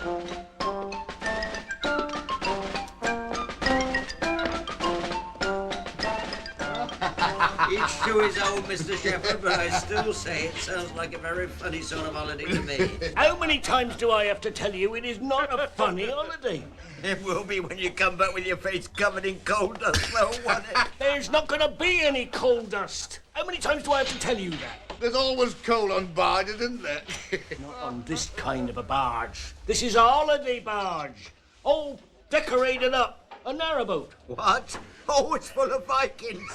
Each to his own, Mr. Shepherd, but I still say it sounds like a very funny sort of holiday to me. How many times do I have to tell you it is not a funny holiday? It will be when you come back with your face covered in coal dust, though, won't it? There's not going to be any coal dust. How many times do I have to tell you that? There's always coal on barge, isn't there? Not on this kind of a barge. This is a holiday barge. All decorated up. A narrowboat. What? Oh, it's full of Vikings.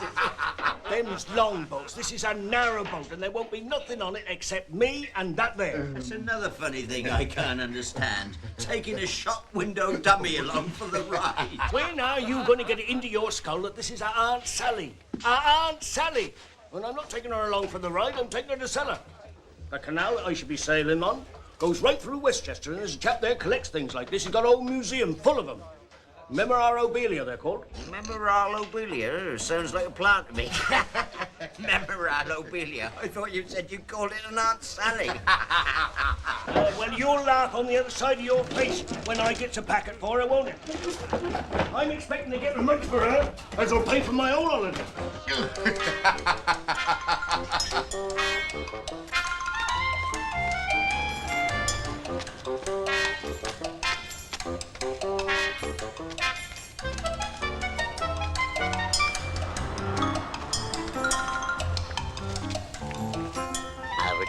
Them's longboats. This is a narrowboat, and there won't be nothing on it except me and that there. That's another funny thing I can't understand. Taking a shop window dummy along for the ride. When are you going to get it into your skull that this is our Aunt Sally? Our Aunt Sally! And I'm not taking her along for the ride, I'm taking her to sell her. The canal that I should be sailing on goes right through Westchester, and there's a chap there collects things like this. He's got a whole museum full of them. Memorabilia, they're called. Memorabilia? Sounds like a plant to me. Memorabilia? I thought you said you called it an Aunt Sally. Well, you'll laugh on the other side of your face when I get a packet for her, won't it? I'm expecting to get as much for her as will pay for my own holiday.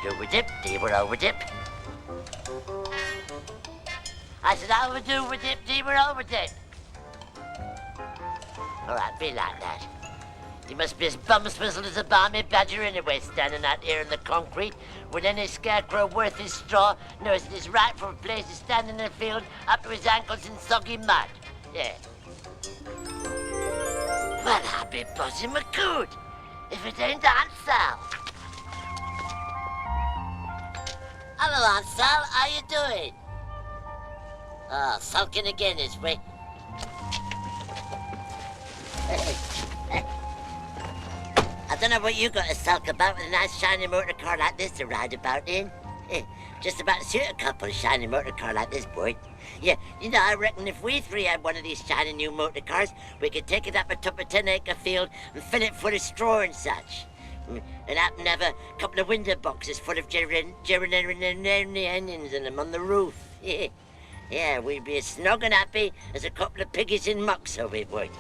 Overdip, deeper overdip. I said overdip, deeper overdip. All right, be like that. You must be as bum-swizzled as a balmy badger anyway, standing out here in the concrete with any scarecrow worth his straw knows his rightful place is standing in the field up to his ankles in soggy mud. Yeah. Well, I'll be buzzing my coot if it ain't Aunt Sal. Hello, Aunt Sal. How you doing? Oh, sulking again, is we? I don't know what you got to sulk about with a nice shiny motor car like this to ride about in. Just about to suit a couple of shiny motor car like this, boy. Yeah, you know, I reckon if we three had one of these shiny new motor cars, we could take it up atop a 10-acre field and fill it full of straw and such. And happen to have a couple of window boxes full of geraniums in them on the roof. Yeah, we'd be as snug and happy as a couple of piggies in muck, so we would.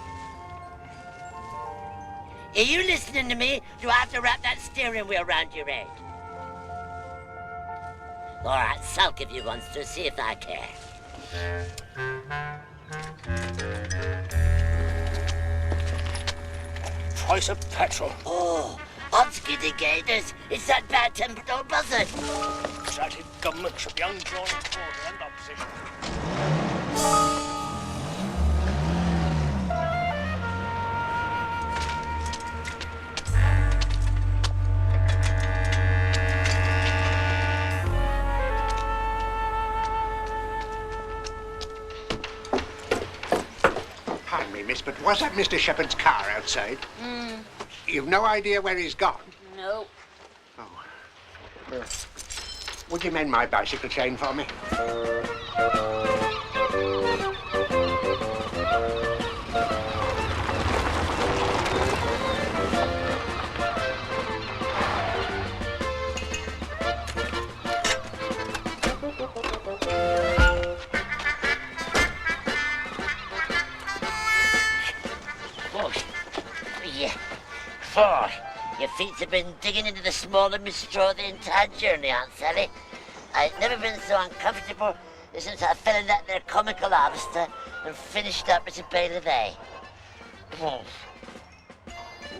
Are you listening to me? Do I have to wrap that steering wheel round your head? All right, sulk if you want to, see if I care. Price of petrol. Oh, odds-giddy gators. It's that bad-tempered old buzzard. Excited government should be undrawn in quarter and opposition. Pardon me, miss, but was that Mr. Shepherd's car outside? You've no idea where he's gone? No. Oh. Would you mend my bicycle chain for me? Your feet have been digging into the small of my straw the entire journey, Aunt Sally. I've never been so uncomfortable since I fell in that there comical harvester and finished up as a bale of hay.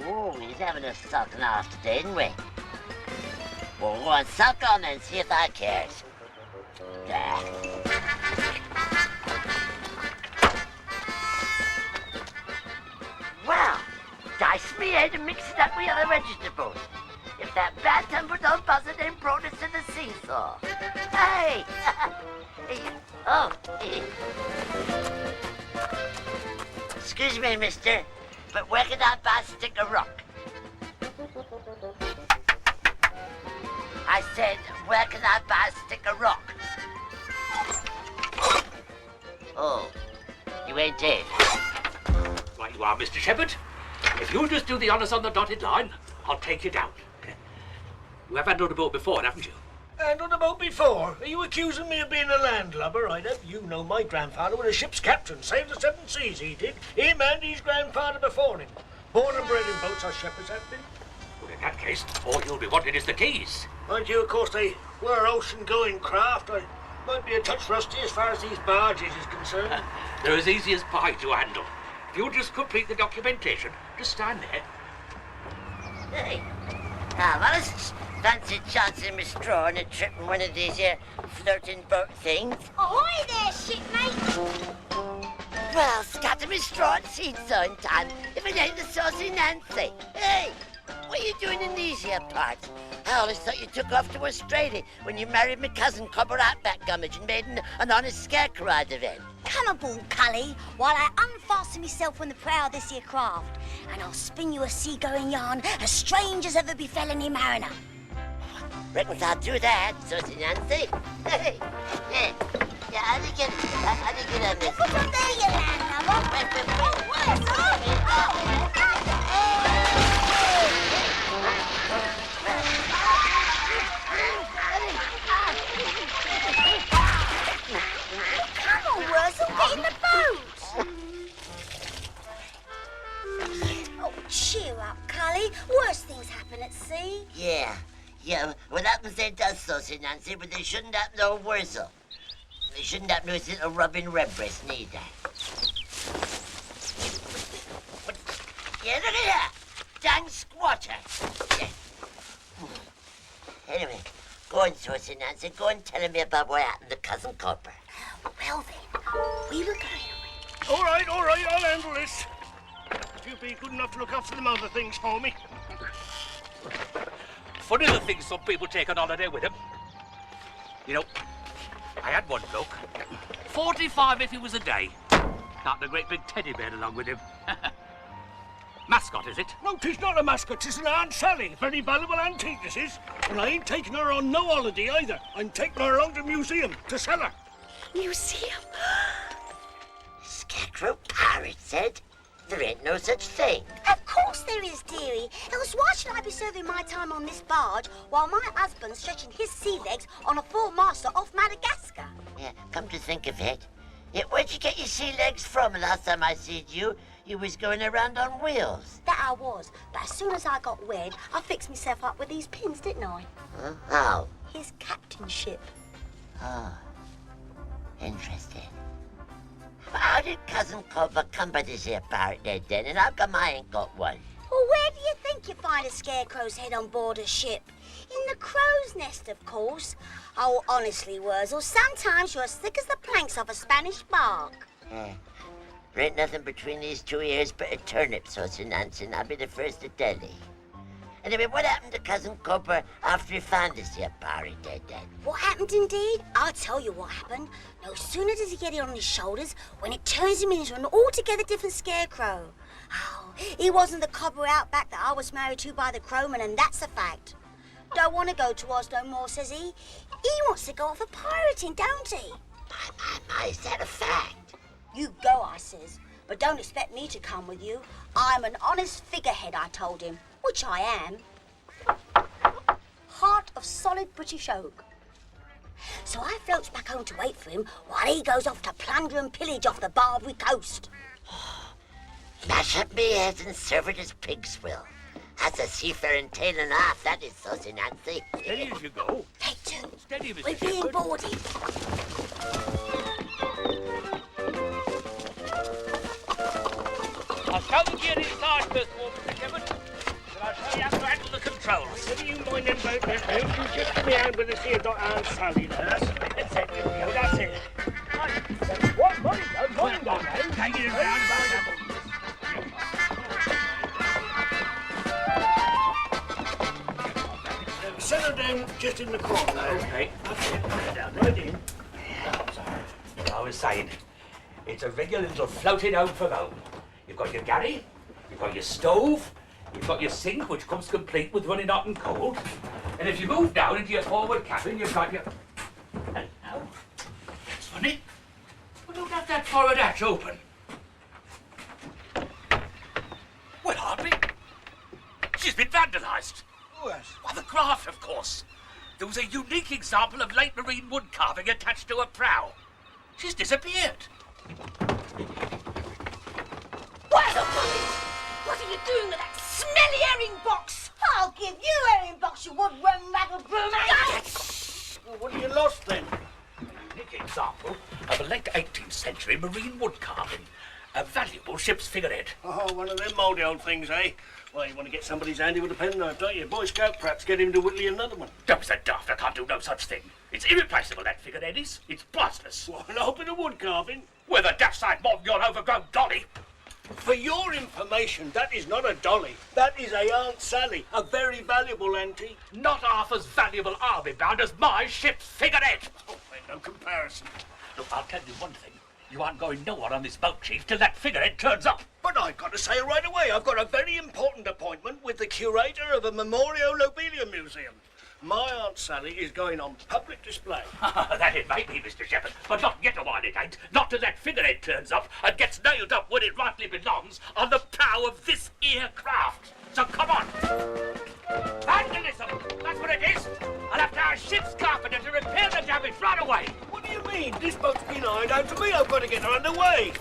Ooh, he's having a sulking off today, isn't we? Well, go on, sulk on then, see if I cares. There. Well, dice me head and mix it up with other vegetables. If that bad-tempered old buzzard ain't brought us to the seesaw. Hey! Oh. Excuse me, mister, but where can I buy a stick of rock? I said, where can I buy a stick of rock? Oh, you ain't dead. Right you are, Mr. Shepherd. If you'll just do the honours on the dotted line, I'll take you down. You have handled a boat before, haven't you? Handled a boat before? Are you accusing me of being a landlubber? I don't. You know my grandfather was a ship's captain, saved the 7 seas, he did. Him and his grandfather before him. Born and bred in boats, our shepherds have been. Well, in that case, all you'll be wanting is the keys. Mind you, of course, they were ocean-going craft. I might be a touch rusty as far as these barges is concerned. They're as easy as pie to handle. If you'll just complete the documentation, just stand there. Hey. Now, well, it's fancy chancing my straw and a trip in one of these here floating boat things. Ahoy there, shipmate! Well, scatter me straw and seed sowing time if it ain't the saucy Nancy. Hey, what are you doing in these here parts? I always thought you took off to Australia when you married my cousin Cobber Outback Gummidge and made an honest scarecrow out of it. Come aboard, Cully, while I unfasten myself from the prow of this here craft, and I'll spin you a seagoing yarn as strange as ever befell any mariner. Reckons I'll do that, saucy Nancy. Hey, yeah, how do you get on this? Put on there, you landlubber. Come on, Worzel, get in the boat. Oh, cheer up, Cully. Worse things happen at sea. Yeah, what happens there does, saucy Nancy, but they shouldn't happen to old Worzel. They shouldn't happen to his little Robin Redbreast neither. Yeah, look at that! Dang squatter! Yeah. Anyway, go on, saucy Nancy, go on telling me about what happened to Cousin Copper. Well then, we were going away. All right, I'll handle this. If you'd be good enough to look after them other things for me. Funny the things some people take on holiday with them. You know, I had one bloke, 45 if he was a day. Got a great big teddy bear along with him. Mascot, is it? No, 'tis not a mascot, 'tis an Aunt Sally. Very valuable antique, this is. And I ain't taking her on no holiday either. I'm taking her along to museum to sell her. Museum? Scarecrow pirate said there ain't no such thing. Of course there is, dearie. Else why should I be serving my time on this barge while my husband's stretching his sea legs on a four-master off Madagascar? Yeah, come to think of it. Yeah, where'd you get your sea legs from? Last time I seen you, you was going around on wheels. That I was. But as soon as I got wed, I fixed myself up with these pins, didn't I? Huh? How? His captainship. Oh, interesting. How did Cousin Cobber come by this here pirate head then, and how come I ain't got one? Well, where do you think you find a scarecrow's head on board a ship? In the crow's nest, of course. Oh, honestly, Worzel, sometimes you're as thick as the planks of a Spanish bark. There ain't nothing between these two ears but a turnip, saucy Nancy, and I'll be the first to tell thee. Anyway, what happened to Cousin Copper after he found this here pirate head then? What happened indeed? I'll tell you what happened. No sooner does he get it on his shoulders when it turns him into an altogether different scarecrow. Oh, he wasn't the Cobber Outback that I was married to by the crowman, and that's a fact. Don't want to go to Oz no more, says he. He wants to go off a pirating, don't he? My, is that a fact? You go, I says, but don't expect me to come with you. I'm an honest figurehead, I told him, which I am. Heart of solid British oak. So I floats back home to wait for him while he goes off to plunder and pillage off the Barbary coast. Mash up me head and serve it as pigs will. That's a seafaring tale and a half, that is, saucy Nancy. Steady as you go. Take two. Steady, Mr. We're being Shepherd. boarded. I'll show the gear inside first of all, Mr. Shepherd. But I'll show you how to handle the controls. Never you mind them boat there, Bill. You just give me a hand with this here Aunt Sally, lass. That's it, Bill, that's it. What? Mind on, man. Take it around, Set her down just in the corner. Okay. That's it. Put her down right in. As I was saying, it's a regular little floating home from home. You've got your galley, you've got your stove, you've got your sink, which comes complete with running hot and cold. And if you move down into your forward cabin, you've got your... Hello. It's funny. We don't have that forward hatch open. Well, hardly. She's been vandalised. What? Why, the craft, of course. There was a unique example of late marine wood carving attached to her prow. She's disappeared. Worzel Gummidge! What are you doing with that smelly herring box? I'll give you herring box, you wood worm rattle broom. Well, what have you lost then? A unique example of a late 18th century marine wood carving. A valuable ship's figurehead. Oh, one of them mouldy old things, eh? Well, you want to get somebody's handy with a penknife, don't you? Boy Scout, perhaps get him to whittle you another one. Don't be so daft, I can't do no such thing. It's irreplaceable, that figurehead is. It's priceless. What, an old bit of wood carving? With a daft sight more than your overgrown dolly. For your information, that is not a dolly. That is a Aunt Sally, a very valuable antique. Not half as valuable, I'll be bound, as my ship's figurehead. Oh, ain't no comparison. Look, I'll tell you one thing. You aren't going nowhere on this boat, Chief, till that figurehead turns up. But I've got to say right away, I've got a very important appointment with the curator of a Memorial Lobelia Museum. My Aunt Sally is going on public display. That it may be, Mr. Shepherd, but not yet a while it ain't. Not till that figurehead turns up and gets nailed up where it rightly belongs, on the prow of this here craft. So come on. Vandalism! That's what it is! I'll have to hire a ship's carpenter to repair the damage right away. What do you mean? This boat's been ironed out to me. I've got to get her underway.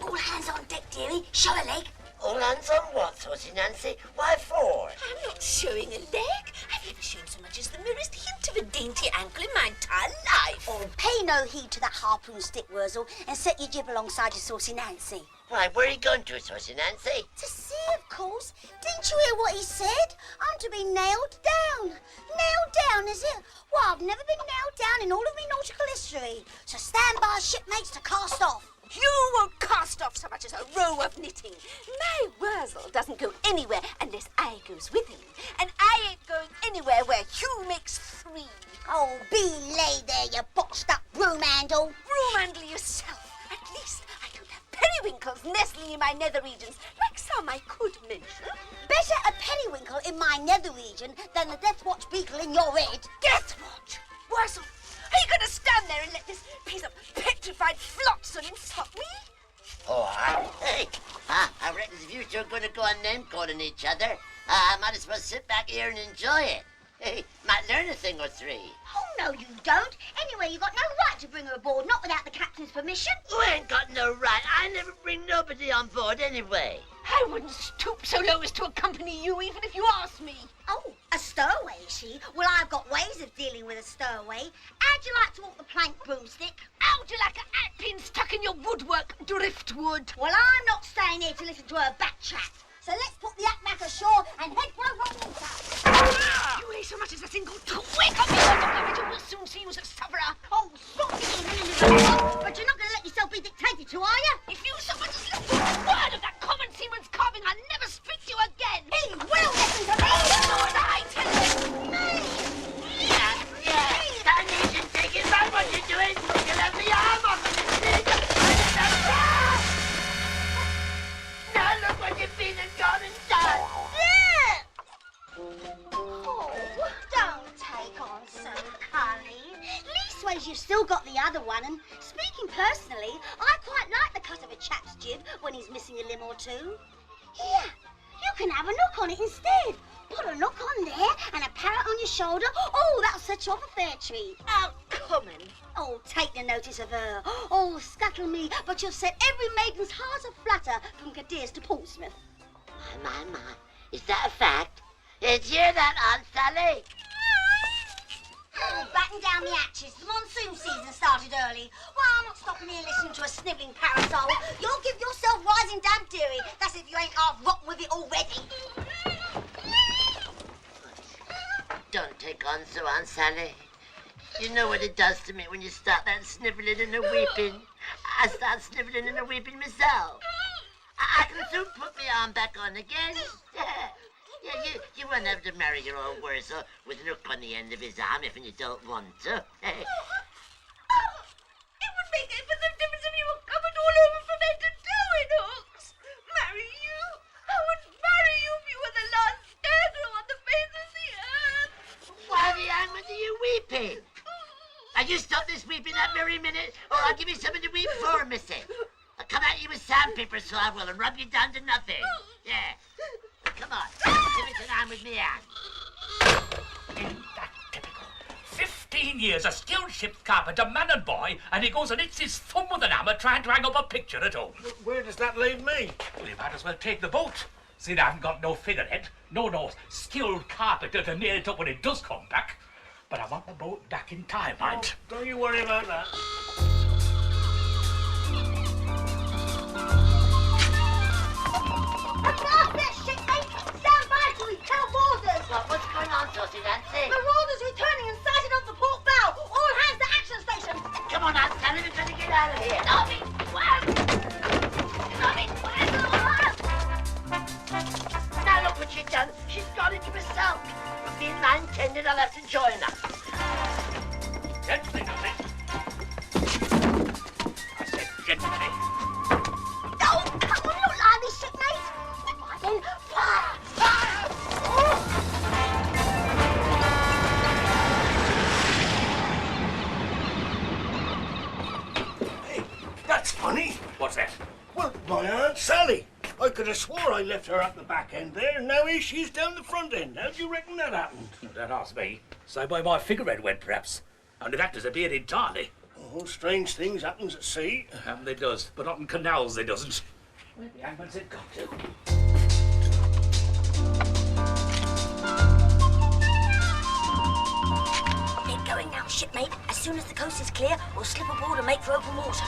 All hands on deck, dearie. Show a leg. All hands on what, Saucy Nancy? Why for? I'm not showing a leg. I've never shown so much as the merest hint of a dainty ankle in my entire life. Oh, pay no heed to that harpoon stick, Worzel, and set your jib alongside your Saucy Nancy. Why, where are you going to, Saucy Nancy? To sea, of course. Didn't you hear what he said? I'm to be nailed down. Nailed down, is it? Well, I've never been nailed down in all of me nautical history. So stand by, shipmates, to cast off. You won't cast off so much as a row of knitting. My Worzel doesn't go anywhere unless I goes with him. And I ain't going anywhere where Hugh makes three. Oh, belay there, you botched up broom handle. Broom handle yourself. At least I don't have periwinkles nestling in my nether regions, like some I could mention. Better a periwinkle in my nether region than the Death Watch beetle in your head. Death Watch! Worzel, are you going to stand there and let this piece of petrified flotsam insult me? Oh, I reckon if you two are going to go on name calling each other, I might as well sit back here and enjoy it. Hey, might learn a thing or three. Oh, no, you don't. Anyway, you got no right to bring her aboard, not without the captain's permission. You ain't got no right. I never bring nobody on board anyway. I wouldn't stoop so low as to accompany you, even if you asked me. Oh, a stowaway, is she? Well, I've got ways of dealing with a stowaway. How'd you like to walk the plank, broomstick? How'd you like a hat pin stuck in your woodwork, driftwood? Well, I'm not staying here to listen to her back chat. So let's put the ack ashore and head for a water. You ain't so much as a single twig of me, Worzel Gummidge, and we'll soon see who's a sufferer. Oh, stop it, but you're not going to let yourself be dictated to, are you? If you so much as listen to a word of that common seaman's carving, I'll never speak to you again. He will listen to me. Lord, I tell you. Yeah. That needs take it back what you're doing. You'll have the arm off of it. Now look what you've been and gone and done. Oh, don't take on so, Cully. Leastways, you've still got the other one, and speaking personally, I quite like the cut of a chap's jib when he's missing a limb or two. Here, you can have a knock on it instead. Put a knock on there and a parrot on your shoulder. Oh, that'll set you off a fair treat. Oh, come on. Oh, take the notice of her. Oh, scuttle me, but you've set every maiden's heart a-flutter from Cadiz to Portsmouth. My. Is that a fact? Did you hear that, Aunt Sally? Oh, batten down the hatches. The monsoon season started early. Well, I'm not stopping here listening to a snivelling parasol. You'll give yourself rising damp, dearie. That's if you ain't half rotten with it already. Don't take on so, Aunt Sally. You know what it does to me when you start that sniveling and a weeping. I start sniveling and a weeping myself. I can soon put my arm back on again. Yeah, you won't have to marry your old Worzel with an hook on the end of his arm if you don't want to. It would make a bit of difference if you were covered all over from head to toe in hooks. Marry you? I would marry you if you were the last scarecrow on the face of the earth. Why the hell are you weeping? Now you stop this weeping weeping that very minute, or I'll give you something to weep for, missy. I'll come at you with sandpaper, so I will, and rub you down to nothing. Yeah. Come on, give it an arm with me, Anne. Ain't that typical? 15 years, a skilled ship's carpenter, man and boy, and he goes and hits his thumb with an hammer trying to hang up a picture at home. Where does that leave me? Well, you might as well take the boat. See, I haven't got no figurehead, no skilled carpenter to nail it up when it does come back. But I want the boat back in time, mind. Don't you worry about that. What's going on, Saucy Nancy? Marauders returning and sighted off the port bow. All hands to action station. Come on, Aunt Sally, we're going to get out of here. Nobby, now look what she's done. She's got into herself. From being man-tended, I'll have to join her. Gently, Nobby. I said gently. No, come on, not like this, shipmate. All right then, fire, fire. That's funny. What's that? Well, my Aunt Sally. I could have swore I left her up the back end there, and now here she's down the front end. How do you reckon that happened? Don't ask me. Say by my figurehead went, perhaps. And it actors appeared entirely. Oh, strange things happens at sea. They does, but not in canals they doesn't. Where the hangman's it got to? Get going now, shipmate. As soon as the coast is clear, we'll slip aboard and make for open water.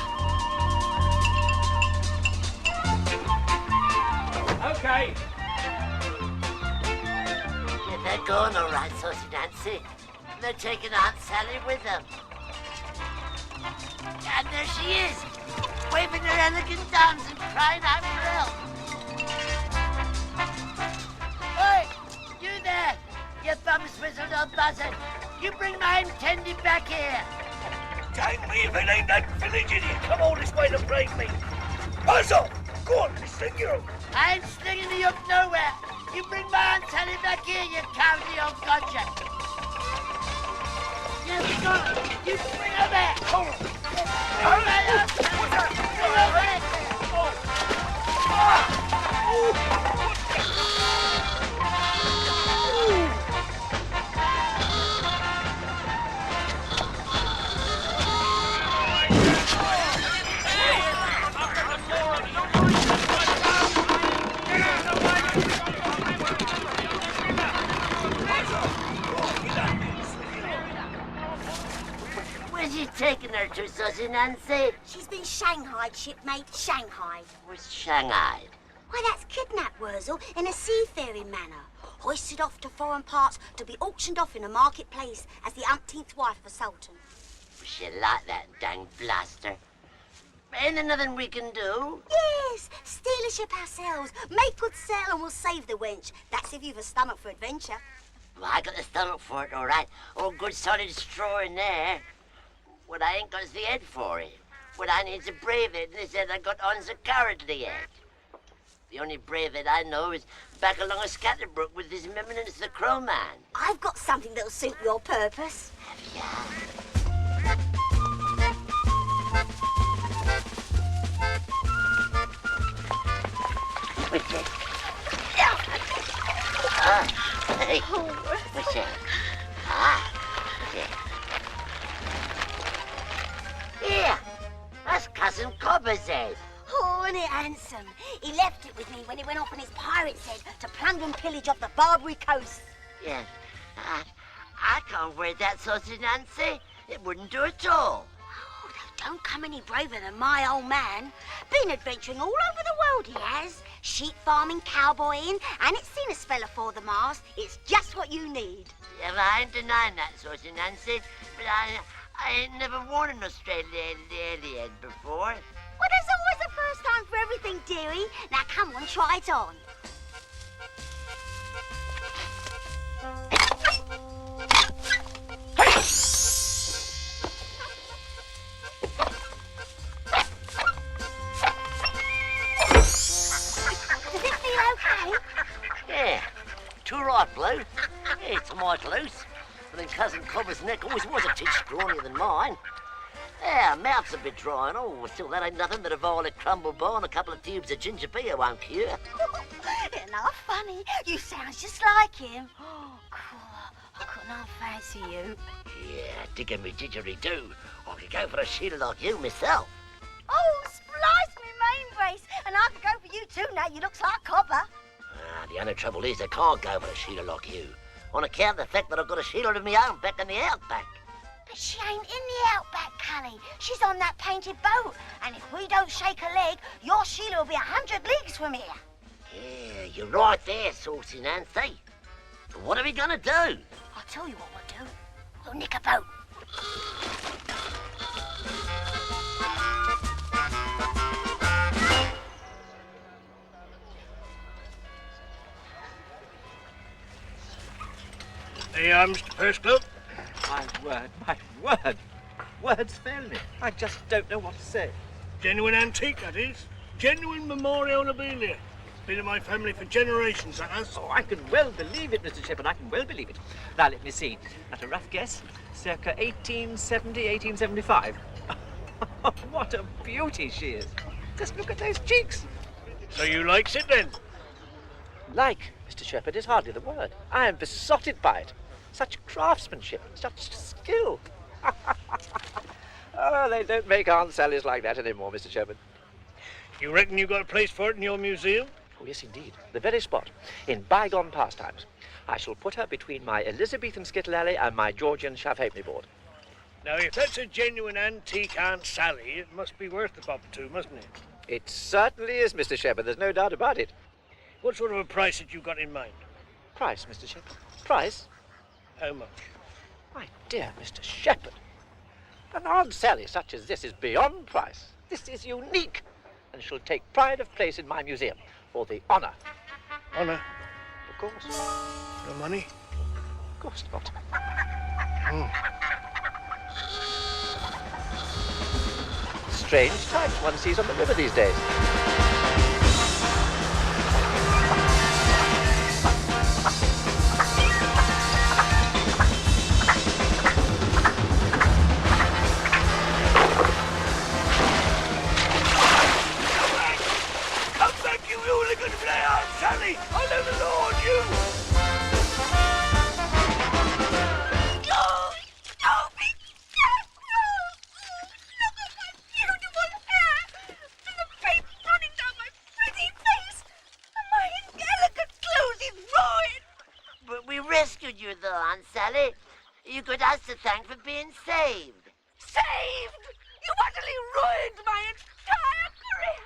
Okay. Yeah, they're going all right, Saucy Nancy. They're taking Aunt Sally with them. And there she is, waving her elegant arms and crying out for help. Oi, you there, you bum-swizzled old buzzard. You bring my intended back here. Dang me if it ain't that village idiot come all this way to break me. Puzzle! Go on, sling you. I ain't slinging you up nowhere. You bring my Aunt Sally back here, you cowardly old gotcha. You got her. You bring her back. Bring my Aunt Sally. Bring her back. Where's you taking her to, Saucy Nancy? She's been shanghaied, shipmate, shanghaied. Where's Shanghai? Why, that's kidnapped, Worzel, in a seafaring manner. Hoisted off to foreign parts to be auctioned off in a marketplace as the umpteenth wife of a sultan. She like that dang blaster. Ain't there nothing we can do? Yes, steal a ship ourselves, make good sail and we'll save the wench. That's if you've a stomach for adventure. Well, I got the stomach for it, all right. All good solid straw in there. What I ain't got is the head for it. What I need's a brave head, and they said I got on's a cowardly head. The only brave head I know is back along a Scatterbrook with His Eminence the Crow Man. I've got something that'll suit your purpose. What's it? Hey. What's that? What's that? Here, that's Cousin Cobber's head. Oh, isn't it handsome? He left it with me when he went off on his pirate's head to plunder and pillage off the Barbary coast. Yeah, I can't wear that, Saucy Nancy. It wouldn't do at all. Oh, they don't come any braver than my old man. Been adventuring all over the world, he has. Sheep farming, cowboying, and it's seen a spell afore the mast. It's just what you need. Yeah, well, I ain't denying that, Saucy Nancy, but I ain't never worn an Australian head before. Well, there's always a first time for everything, dearie. Now, come on, try it on. Does it feel okay? Yeah, too right, Blue. Yeah, it's mighty loose. But then Cousin Cobber's neck always was a titch scrawnier than mine. Yeah, mouth's a bit dry and all. Still, that ain't nothing that a vial of crumble bar and a couple of tubes of ginger beer won't cure. Isn't that funny? You sound just like him. Oh, cool. I couldn't half fancy you. Yeah, digging me didgeridoo. I could go for a Sheila like you myself. Oh, splice me main brace, and I could go for you too now. You looks like copper. The only trouble is I can't go for a Sheila like you, on account of the fact that I've got a Sheila of my own back in the outback. But she ain't in the outback, Cully. She's on that painted boat. And if we don't shake her leg, your Sheila will be 100 leagues from here. Yeah, you're right there, Saucy Nancy. But what are we gonna do? I'll tell you what we'll do. We'll nick a boat. There you are, Mr. Persklow. My word. Words fail me. I just don't know what to say. Genuine antique, that is. Genuine memorabilia. Been in my family for generations, that has. Oh, I can well believe it, Mr. Shepherd. I can well believe it. Now, let me see. At a rough guess, circa 1870, 1875. What a beauty she is. Just look at those cheeks. So you likes it, then? Like, Mr. Shepherd, is hardly the word. I am besotted by it. Such craftsmanship, such skill. Oh, they don't make Aunt Sally's like that anymore, Mr. Shepherd. You reckon you got a place for it in your museum? Oh, yes, indeed. The very spot. In bygone pastimes. I shall put her between my Elizabethan skittle alley and my Georgian chaff-halfpenny board. Now, if that's a genuine antique Aunt Sally, it must be worth the bob too, mustn't it? It certainly is, Mr. Shepherd. There's no doubt about it. What sort of a price had you got in mind? Price, Mr. Shepherd. Price? How much? My dear Mr. Shepherd. An Aunt Sally such as this is beyond price. This is unique, and shall take pride of place in my museum for the honour. Honour? Of course. No money? Of course not. Strange types one sees on the river these days. Come back, you hooligan play, Aunt Sally! I'll never lord you! But we rescued you, though, Aunt Sally. You got us to thank for being saved. Saved! You utterly ruined my entire career.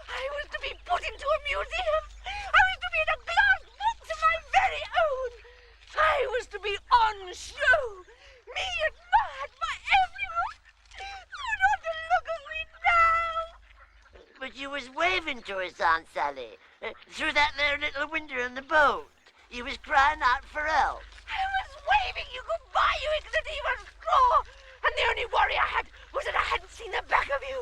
I was to be put into a museum. I was to be in a glass box of my very own. I was to be on show. Me admired by everyone. You ought to look at me now. But you was waving to us, Aunt Sally, through that there little window in the boat. You was crying out for help. I was waving you goodbye, you ignorant even straw. And the only worry I had was that I hadn't seen the back of you.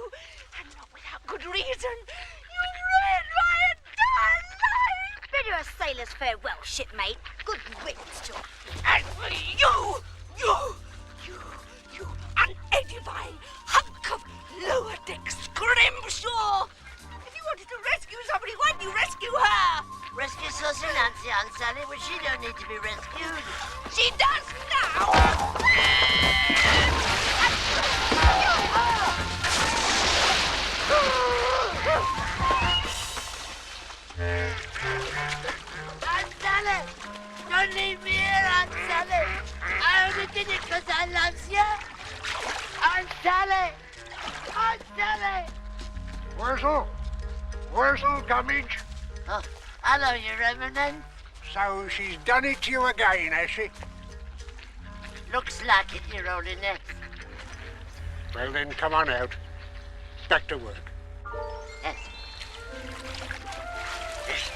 And not without good reason. You ruined my entire life. Bid her a sailor's farewell, shipmate. Good riddance to her. And for you unedifying hunk of lower deck scrimshaw. If you wanted to rescue somebody, why didn't you rescue her? Rescue Saucy Nancy, Aunt Sally, but she don't need to be rescued. She does now. Aunt Sally! Don't leave me here, Aunt Sally! I only did it because I love you! Aunt Sally! Aunt Sally! Worzel Gummidge. Oh, hello, Your Eminence. So she's done it to you again, has she? Looks like it, Your Holiness. Well then, come on out. Back to work. Yes. Yes.